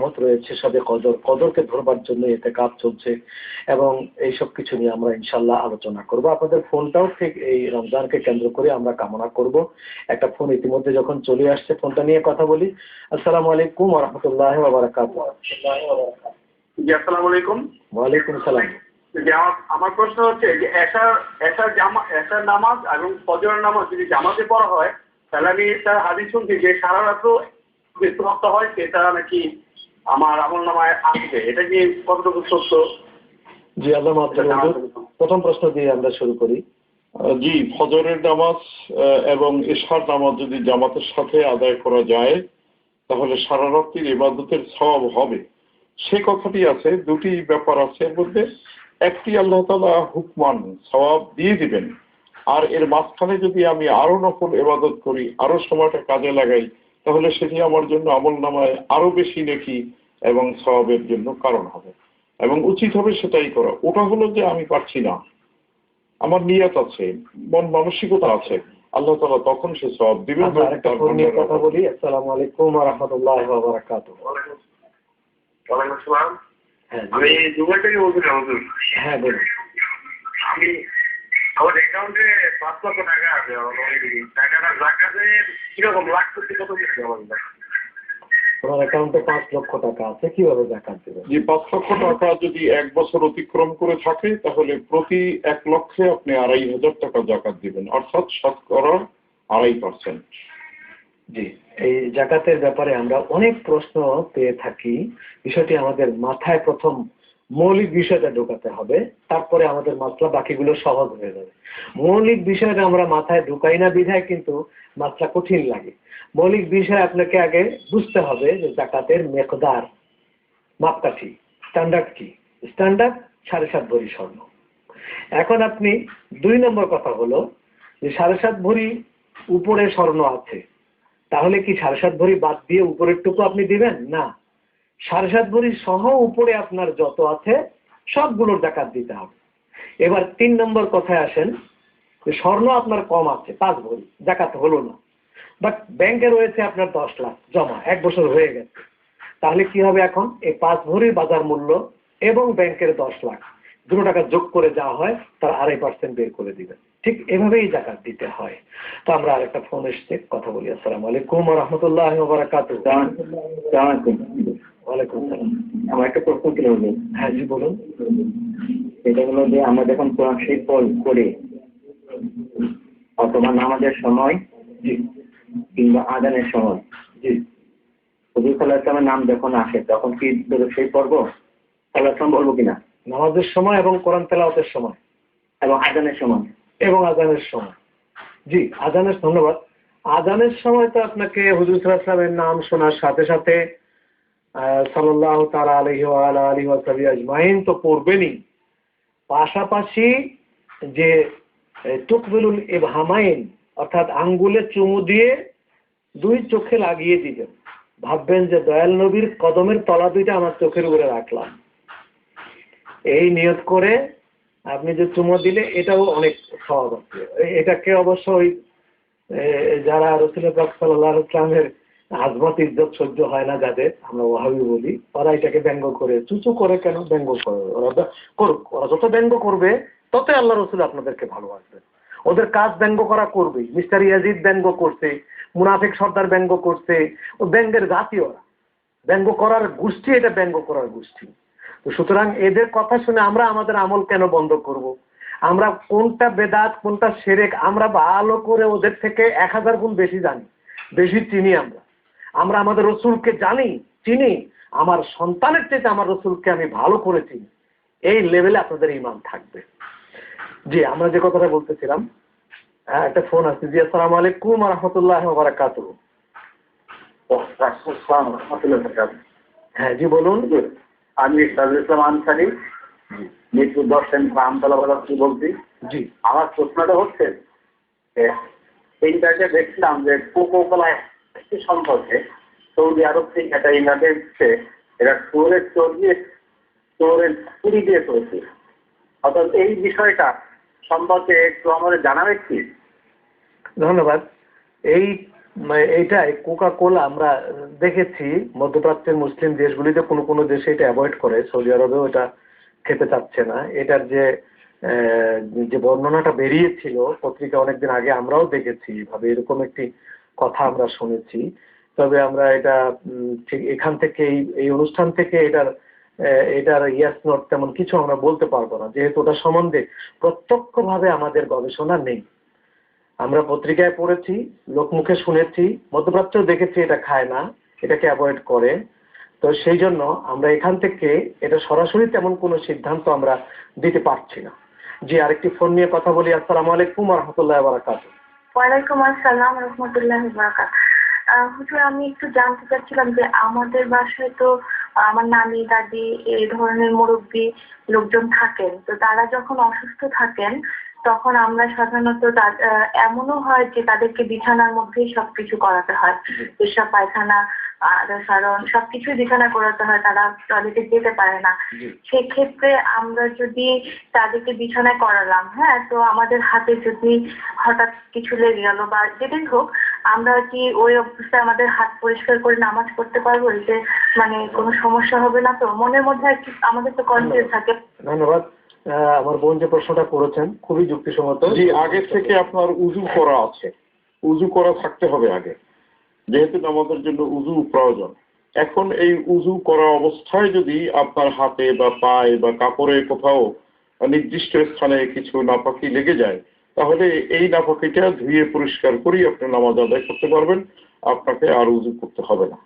মত রয়েছে সবে কদর, কদরকে ধরবার জন্য ইতিকাফ চলছে এবং এই সব কিছু নিয়ে আমরা ইনশাআল্লাহ আলোচনা করব। আপনাদের ফোনটাও ঠিক এই রমজানকে কেন্দ্র করে আমরা কামনা করব। একটা ফোন ইতিমধ্যে যখন চলে আসছে, ফোনটা নিয়ে কথা বলি। আসসালামু আলাইকুম ওয়া রাহমাতুল্লাহি ওয়া বারাকাতুহু। জি, আসসালামু আলাইকুম। ওয়া আলাইকুম সালাম। আমার প্রশ্ন হচ্ছে যে এশার নামাজ এবং ফজরের নামাজ যদি জামাতে পড়া হয়, তাহলে আমি তার হাদিস শুনছি যে সারা রাত্র বিশ্বস্ত হয়, সেটা নাকি আমার আমল নামায় আসবে। এটা কি কতটুকু সত্য? জি, আল্লাহ মাফ করুন। প্রথম প্রশ্ন দিয়ে আমরা শুরু করি। জি, ফজরের নামাজ এবং এশার নামাজ যদি জামাতের সাথে আদায় করা যায় তাহলে সারা রাত্রির ইবাদতের সওয়াব হবে, সে কথাটি আছে। দুটি ব্যাপার আছে এর মধ্যে। একটি, আল্লাহ তাআলা হুকমান সওয়াব দিয়ে দিবেন, আর এর মাঝখানে যদি আমি আরো নফল ইবাদত করি, আরো সময়টা কাজে লাগাই, তাহলে সেটি আমার জন্য আমল নামায় আরো বেশি নেকি এবং সওয়াবের জন্য কারণ হবে, এবং উচিত হবে সেটাই করা। ওটা হলো যে আমি পারছি না, আমার নিয়ত আছে, মন মানসিকতা আছে, আল্লাহ তাআলা তখন সে সওয়াব দিবেন। কথা বলি। আসসালামু আলাইকুম ওয়া রাহমাতুল্লাহি ওয়া বারাকাতুহু। ওয়ালাইকুম আসসালাম। আমি দুবাই থেকে বলছিলাম হুজুর। হ্যাঁ বলুন। আমি আমার অ্যাকাউন্টে 5 লক্ষ টাকা আছে। টাকাটা জাকাতে কিরকম লাগছে, কত কিছু আমাদের? তোমার অ্যাকাউন্টে 5 লক্ষ টাকা আছে, কিভাবে যাকাত দেবেন? যে 5 লক্ষ টাকা যদি 1 বছর অতিক্রম করে থাকে তাহলে প্রতি 1 লক্ষে আপনি 2,500 টাকা যাকাত দিবেন, অর্থাৎ শতকরা 2.5%। জি, এই যাকাতের ব্যাপারে আমরা অনেক প্রশ্ন পেয়ে থাকি। বিষয়টি আমাদের মাথায় প্রথম মৌলিক বিষয়টা ঢোকাতে হবে, তারপরে আমাদের মাসলা বাকিগুলো সহজ হয়ে যাবে। মৌলিক বিষয়টা আমরা মাথায় ঢুকাই না বিধায় কিন্তু মাসলা কঠিন লাগে। মৌলিক বিষয় আপনাকে আগে বুঝতে হবে যে যাকাতের মেকদার, মাপকাঠি, স্ট্যান্ডার্ড কি। স্ট্যান্ডার্ড 7.5 ভরি স্বর্ণ। এখন আপনি 2 নম্বর কথা হলো যে 7.5 ভরি উপরে স্বর্ণ আছে, তাহলে কি 7.5 ভরি বাদ দিয়ে উপরের টুকু আপনি দিবেন? না, 7.5 ভরি সহ উপরে আপনার যত আছে সবগুলোর যাকাত দিতে হবে। এবার 3 নম্বর কথায় আসেন যে স্বর্ণ আপনার কম আছে 5 ভরি, যাকাত হলো না, বাট ব্যাংকে রয়েছে আপনার 10 লাখ জমা, 1 বছর হয়ে গেছে, তাহলে কি হবে? এখন এই 5 ভরির বাজার মূল্য এবং ব্যাংকের 10 লাখ দুটো টাকা যোগ করে যাওয়া হয়, তার 2.5% বের করে দিবেন। ঠিক এভাবেই যাকাত দিতে হয়। তো আমরা আরেকটা ফোন এসছে, কথা বলি। আসসালামু আলাইকুম ওয়া রাহমাতুল্লাহি ওয়া বারাকাতুহু। ওয়ালাইকুম সালাম। আমার একটা প্রশ্ন ছিল। হ্যাঁ জি বলুন। এটা হলো যে আমরা যখন কোরআন শরীফ পড়ি অথবা নামাজের সময়, জি, কিংবা আযানের সময়, জি, হুজুর সাল্লাল্লাহু আলাইহি ওয়াসাল্লামের নাম যখন আসে তখন কি দরুদ শরীফ পড়বো? সাল্লাল্লাহু বলবো কিনা? নামাজের সময় এবং কোরআন তেলাওয়াতের সময় এবং আযানের সময়? এবং আযানের সময়। জি, আযানের, ধন্যবাদ। আযানের সময় তো আপনাকে হুজুর সাল্লাল্লাহু আলাইহি ওয়াসাল্লামের নাম শোনার সাথে সাথে সাল্লাল্লাহু তাআলা আলাইহি ওয়া আলা আলিহি ওয়া সাহবিহি আজমাইন তো পড়বেনই, পাশাপাশি যে তুকবিলুল ইবহামাইন অর্থাৎ আঙ্গুলে চুমু দিয়ে 2 চোখে লাগিয়ে দিবেন, ভাববেন যে দয়াল নবীর কদমের তলা 2টা আমার চোখের উপরে রাখলাম। এই নিয়ত করে আপনি যে চুমু দিলে এটাও অনেক সওয়াব আছে। এটাকে অবশ্যই যারা রাসূল পাক সাল্লাল্লাহু আলাইহি ওয়াসাল্লামের আজমত ইজ্জত সহ্য হয় না যাদের, আমরা ওয়াহাবি বলি, ওরা এটাকে ব্যঙ্গ করে, চুচু করে, কেন ব্যঙ্গ করে? ওরা করুক, ওরা যত ব্যঙ্গ করবে ততই আল্লাহ রাসূল আপনাদেরকে ভালোবাসবেন। ওদের কাজ ব্যঙ্গ করা করবেই। মিস্টার ইয়াজিদ ব্যঙ্গ করছে, মুনাফিক সর্দার ব্যঙ্গ করছে, ও ব্যঙ্গের জাতি, ওরা ব্যঙ্গ করার গোষ্ঠী, এটা ব্যঙ্গ করার গোষ্ঠী। তো সুতরাং এদের কথা শুনে আমরা আমাদের আমল কেন বন্ধ করব? আমরা কোনটা বেদাত কোনটা শিরক আমরা ভালো করে ওদের থেকে 1000 গুণ বেশি জানি, বেশি চিনি। আমরা আমাদের রসুলকে জানি, চিনি, আমার সন্তানের চেয়ে আমার রসুলকে আমি ভালো করে চিনি। এই লেভেলে আপনাদের ঈমান থাকবে। জি, আমরা যে কথাটা বলতেছিলাম, একটা ফোন আসছে। জি, আসসালামু আলাইকুম ওয়া রাহমাতুল্লাহি ওয়া বারাকাতুহু। হ্যাঁ জি বলুন। আমি সাজুল ইসলাম আনসারী, মিরপুর 10 আমতলা বাজার থেকে বলছি। জি, আমার প্রশ্নটা হচ্ছে ইন্টারনেটে দেখছিলাম যে কোকোকোলা সম্পর্কে সৌদি আরব থেকে একটা ইংল্যান্ডে এসছে, এরা চোরের চুরি দিয়ে চলছে। অর্থাৎ এই বিষয়টা সম্পর্কে একটু আমাদের জানাবে কি? ধন্যবাদ। এই এইটাই কোকা কোলা আমরা দেখেছি মধ্যপ্রাচ্যের মুসলিম দেশগুলিতে কোনো কোনো দেশে এটা অ্যাভয়েড করে, সৌদি আরবেও এটা খেতে চাচ্ছে না। এটার যে যে বর্ণনাটা বেরিয়েছিল পত্রিকা অনেকদিন আগে, আমরাও দেখেছি ভাবে এরকম একটি কথা আমরা শুনেছি। তবে আমরা এটা ঠিক এখান থেকে এই অনুষ্ঠান থেকে এটার ইয়াস নট তেমন কিছু আমরা বলতে পারবো না, যেহেতু ওটা সম্বন্ধে প্রত্যক্ষভাবে আমাদের গবেষণা নেই। আমরা পত্রিকায় পড়েছি, লোকমুখে শুনেছি, মধ্যপ্রাচ্যও দেখেছি এটা খায় না, এটাকে অ্যাভয়েড করে। তো সেই জন্য আমরা এখান থেকে এটা সরাসরি তেমন কোনো সিদ্ধান্ত আমরা দিতে পারছি না। জি, আরেকটি ফোন নিয়ে কথা বলি। আসসালামু আলাইকুম ওয়া রাহমাতুল্লাহি ওয়া বারাকাতুহু। ওয়ালাইকুম আসসালাম ওয়া রাহমাতুল্লাহি ওয়া বারাকাতুহু। হুজুর, আমি একটু জানতে চাচ্ছিলাম যে আমাদের বাসায় তো আমার নানি দাদি এই ধরনের মুরব্বী লোকজন থাকেন, তো তারা যখন অসুস্থ থাকেন তখন আমরা সাধারণত এমনও হয় যে তাদেরকে বিছানার মধ্যেই সবকিছু করাতে হয়, পেশাব পায়খানা কারণ সবকিছুই বিছানা করাতে হয়, তারা টয়লেটে যেতে পারে না। সেক্ষেত্রে আমরা যদি তাদেরকে বিছানায় করালাম, হ্যাঁ, তো আমাদের হাতে যদি হঠাৎ কিছু লেগে গেল বা যেটাই হোক, আমরা কি ওই অবস্থায় আমাদের হাত পরিষ্কার করে নামাজ পড়তে পারবো? এতে মানে কোনো সমস্যা হবে না তো? মনের মধ্যে আর কি আমাদের তো কনফিউজ থাকে। ধন্যবাদ। আমার বোন যে প্রশ্নটা করেছেন খুবই যুক্তিসঙ্গত। জি, আগে থেকে আপনার উজু করা আছে, উজু করা থাকতে হবে আগে, যেহেতু আমাদের জন্য উজু প্রয়োজন। এখন এই উজু করা অবস্থায় যদি আপনার হাতে বা পায়ে বা কাপড়ে কোথাও নির্দিষ্ট স্থানে কিছু নাপাকি লেগে যায়, তাহলে এই নাপাকিটা ধুয়ে পরিষ্কার করেই আপনি নামাজ আদায় করতে পারবেন, আপনাকে আর উজু করতে হবে না।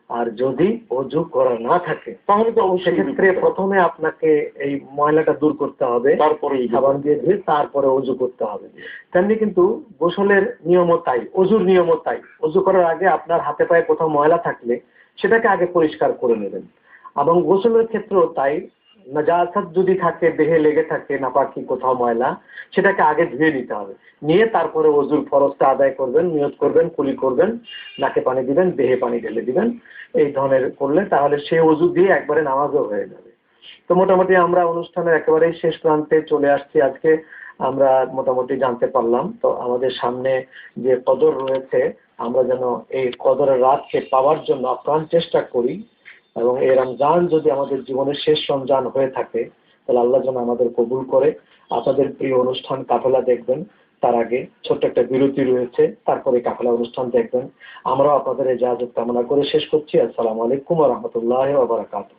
আর যদি অজু করা না থাকে তাহলে তো অবশ্যই সেক্ষেত্রে প্রথমে আপনাকে এই ময়লাটা দূর করতে হবে, তারপরে সাবান দিয়ে ধুয়ে তারপরে অজু করতে হবে। তেমনি কিন্তু গোসলের নিয়মও তাই, অজুর নিয়মও তাই। অজু করার আগে আপনার হাতে পায়ে কোথাও ময়লা থাকলে সেটাকে আগে পরিষ্কার করে নেবেন, এবং গোসলের ক্ষেত্রেও তাই। নাজাসাত যদি থাকে, দেহে লেগে থাকে নাপাকি কোথাও ময়লা, সেটাকে আগে ধুয়ে নিতে হবে, নিয়ে তারপরে অজুর ফরজটা আদায় করবেন, নিয়ত করবেন, কুলি করবেন, নাকে পানি দিবেন, দেহে পানি ঢেলে দিবেন। এই ধরনের করলে তাহলে সেই অজু দিয়ে একবারে নামাজও হয়ে যাবে। তো মোটামুটি আমরা অনুষ্ঠানের একেবারেই শেষ প্রান্তে চলে আসছি। আজকে আমরা মোটামুটি জানতে পারলাম তো আমাদের সামনে যে কদর রয়েছে, আমরা যেন এই কদরের রাতকে পাওয়ার জন্য আপ্রাণ চেষ্টা করি, এবং এই রমজান যদি আমাদের জীবনের শেষ রমজান হয়ে থাকে তাহলে আল্লাহ যেন আমাদের কবুল করে। আপনাদের প্রিয় অনুষ্ঠান কাফেলা দেখবেন, তার আগে ছোট্ট একটা বিরতি রয়েছে, তারপরে কাফেলা অনুষ্ঠান দেখবেন। আমরাও আপনাদের ইজাজত কামনা করে শেষ করছি। আসসালামু আলাইকুম ওয়া রাহমাতুল্লাহি ওয়া বারাকাতুহু।